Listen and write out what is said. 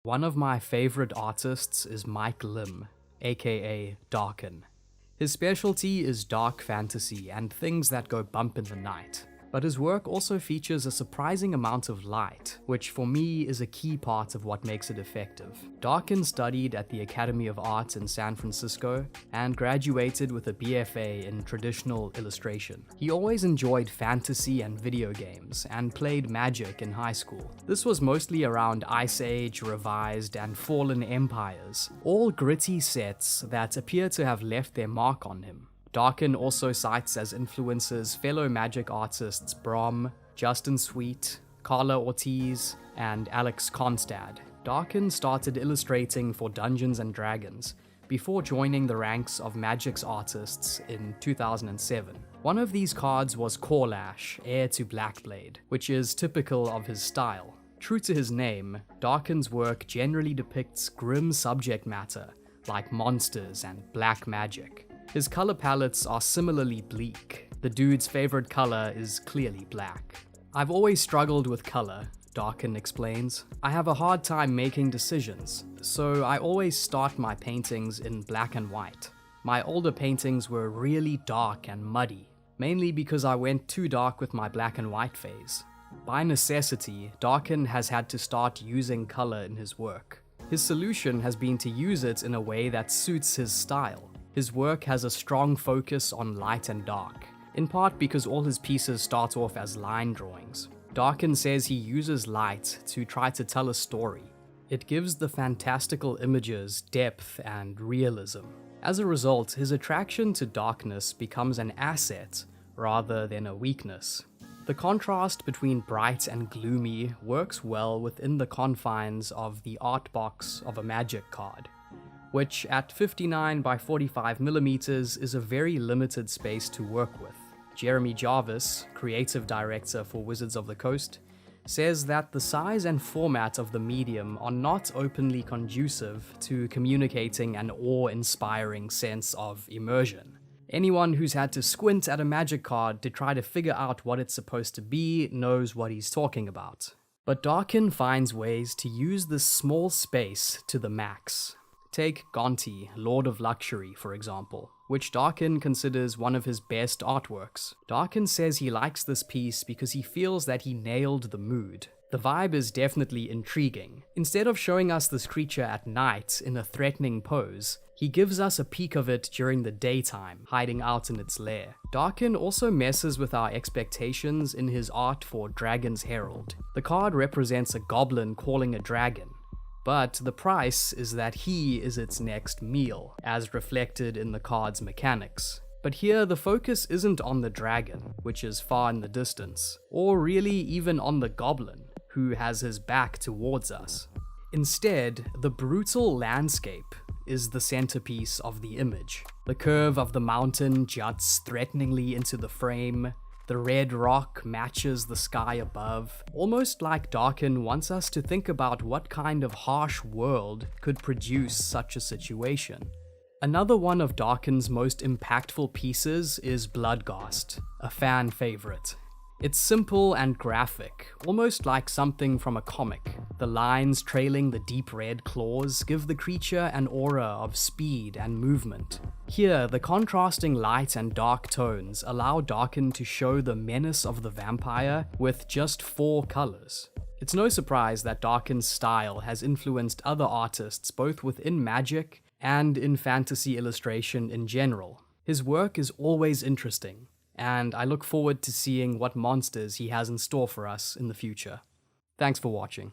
One of my favorite artists is Mike Lim, aka Daarken. His specialty is dark fantasy and things that go bump in the night. But his work also features a surprising amount of light, which for me is a key part of what makes it effective. Daarken studied at the Academy of Art in San Francisco and graduated with a BFA in traditional illustration. He always enjoyed fantasy and video games and played Magic in high school. This was mostly around Ice Age, Revised, and Fallen Empires, all gritty sets that appear to have left their mark on him. Daarken also cites as influences fellow Magic artists Brom, Justin Sweet, Carla Ortiz, and Alex Konstad. Daarken started illustrating for Dungeons & Dragons before joining the ranks of Magic's artists in 2007. One of these cards was Corlash, heir to Blackblade, which is typical of his style. True to his name, Daarken's work generally depicts grim subject matter, like monsters and black magic. His color palettes are similarly bleak. The dude's favorite color is clearly black. I've always struggled with color, Daarken explains. I have a hard time making decisions, so I always start my paintings in black and white. My older paintings were really dark and muddy, mainly because I went too dark with my black and white phase. By necessity, Daarken has had to start using color in his work. His solution has been to use it in a way that suits his style. His work has a strong focus on light and dark, in part because all his pieces start off as line drawings. Daarken says he uses light to try to tell a story. It gives the fantastical images depth and realism. As a result, his attraction to darkness becomes an asset rather than a weakness. The contrast between bright and gloomy works well within the confines of the art box of a Magic card, which at 59 by 45 millimeters is a very limited space to work with. Jeremy Jarvis, creative director for Wizards of the Coast, says that the size and format of the medium are not openly conducive to communicating an awe-inspiring sense of immersion. Anyone who's had to squint at a Magic card to try to figure out what it's supposed to be knows what he's talking about. But Daarken finds ways to use this small space to the max. Take Gonti, Lord of Luxury, for example, which Daarken considers one of his best artworks. Daarken says he likes this piece because he feels that he nailed the mood. The vibe is definitely intriguing. Instead of showing us this creature at night in a threatening pose, he gives us a peek of it during the daytime, hiding out in its lair. Daarken also messes with our expectations in his art for Dragon's Herald. The card represents a goblin calling a dragon, but the price is that he is its next meal, as reflected in the card's mechanics. But here the focus isn't on the dragon, which is far in the distance, or really even on the goblin, who has his back towards us. Instead, the brutal landscape is the centerpiece of the image. The curve of the mountain juts threateningly into the frame. The red rock matches the sky above, almost like Daarken wants us to think about what kind of harsh world could produce such a situation. Another one of Daarken's most impactful pieces is Bloodghast, a fan favorite. It's simple and graphic, almost like something from a comic. The lines trailing the deep red claws give the creature an aura of speed and movement. Here, the contrasting light and dark tones allow Daarken to show the menace of the vampire with just 4 colors. It's no surprise that Daarken's style has influenced other artists both within Magic and in fantasy illustration in general. His work is always interesting, and I look forward to seeing what monsters he has in store for us in the future. Thanks for watching.